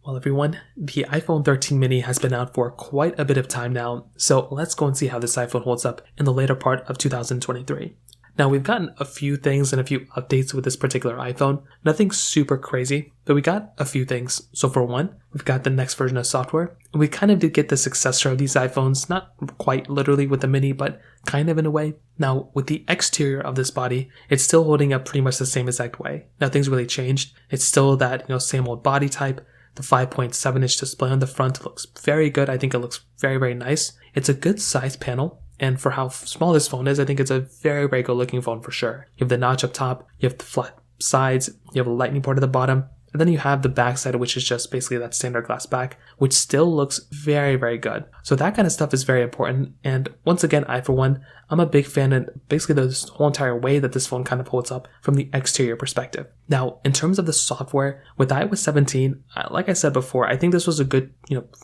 Well, everyone, the iPhone 13 mini has been out for quite a bit of time now, so let's go and see how this iPhone holds up in the later part of 2023. Now, we've gotten a few things and a few updates with this particular iPhone. Nothing super crazy, but we got a few things. So for one, we've got the next version of software. And we kind of did get the successor of these iPhones, not quite literally with the mini, but kind of in a way. Now, with the exterior of this body, it's still holding up pretty much the same exact way. Nothing's really changed. It's still that, same old body type. The 5.7-inch display on the front looks very good. I think it looks very, very nice. It's a good size panel. And for how small this phone is, I think it's a very, very good looking phone for sure. You have the notch up top, you have the flat sides, you have a lightning port at the bottom, and then you have the back side, which is just basically that standard glass back, which still looks very, very good. So that kind of stuff is very important. And once again, for one, I'm a big fan of basically this whole entire way that this phone kind of holds up from the exterior perspective. Now, in terms of the software, with iOS 17, like I said before, I think this was a good,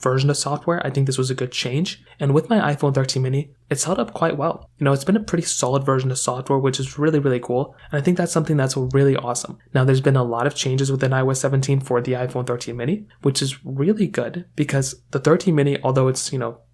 version of software. I think this was a good change. And with my iPhone 13 mini, it's held up quite well. It's been a pretty solid version of software, which is really, really cool. And I think that's something that's really awesome. Now, there's been a lot of changes within iOS 17 for the iPhone 13 mini, which is really good because the 13 mini, although it's,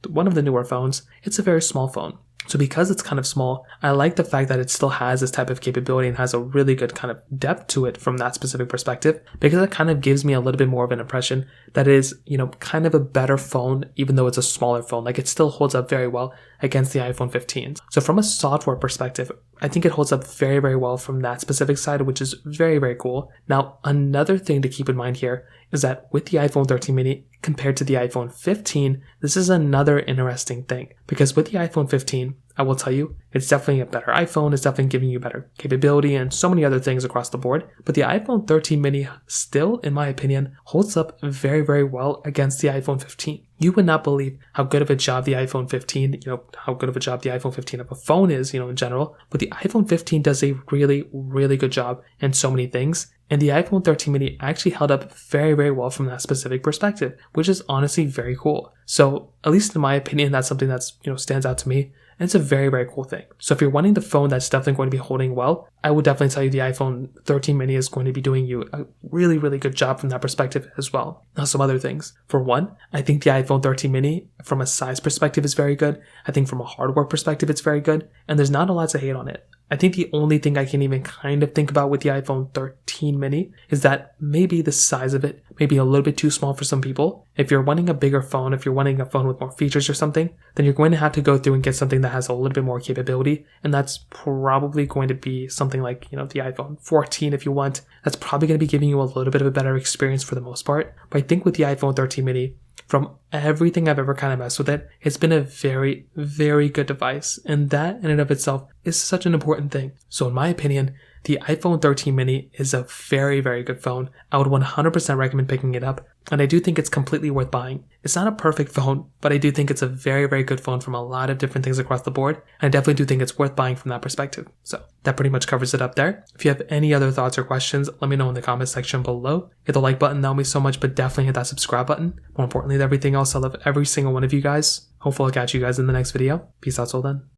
one of the newer phones, it's a very small phone. So because it's kind of small, I like the fact that it still has this type of capability and has a really good kind of depth to it from that specific perspective, because it kind of gives me a little bit more of an impression that it is, kind of a better phone, even though it's a smaller phone. Like, it still holds up very well against the iPhone 15. So from a software perspective, I think it holds up very, very well from that specific side, which is very, very cool. Now, another thing to keep in mind here is that with the iPhone 13 mini compared to the iPhone 15, this is another interesting thing, because with the iPhone 15, I will tell you, it's definitely a better iPhone. It's definitely giving you better capability and so many other things across the board. But the iPhone 13 mini still, in my opinion, holds up very, very well against the iPhone 15. You would not believe how good of a job the iPhone 15, how good of a job the iPhone 15 of a phone is, in general. But the iPhone 15 does a really, really good job in so many things. And the iPhone 13 mini actually held up very, very well from that specific perspective, which is honestly very cool. So at least in my opinion, that's something that's, stands out to me. And it's a very, very cool thing. So if you're wanting the phone that's definitely going to be holding well, I would definitely tell you the iPhone 13 mini is going to be doing you a really, really good job from that perspective as well. Now, some other things. For one, I think the iPhone 13 mini from a size perspective is very good. I think from a hardware perspective, it's very good. And there's not a lot to hate on it. I think the only thing I can even kind of think about with the iPhone 13 mini is that maybe the size of it may be a little bit too small for some people. If you're wanting a bigger phone, if you're wanting a phone with more features or something, then you're going to have to go through and get something that has a little bit more capability. And that's probably going to be something like, the iPhone 14 if you want. That's probably going to be giving you a little bit of a better experience for the most part. But I think with the iPhone 13 mini, from everything I've ever kind of messed with it, it's been a very, very good device. And that in and of itself is such an important thing. So in my opinion, the iPhone 13 mini is a very, very good phone. I would 100% recommend picking it up. And I do think it's completely worth buying. It's not a perfect phone, but I do think it's a very, very good phone from a lot of different things across the board. And I definitely do think it's worth buying from that perspective. So that pretty much covers it up there. If you have any other thoughts or questions, let me know in the comment section below. Hit the like button, that would mean so much, but definitely hit that subscribe button. More importantly than everything else, I love every single one of you guys. Hopefully I'll catch you guys in the next video. Peace out till then.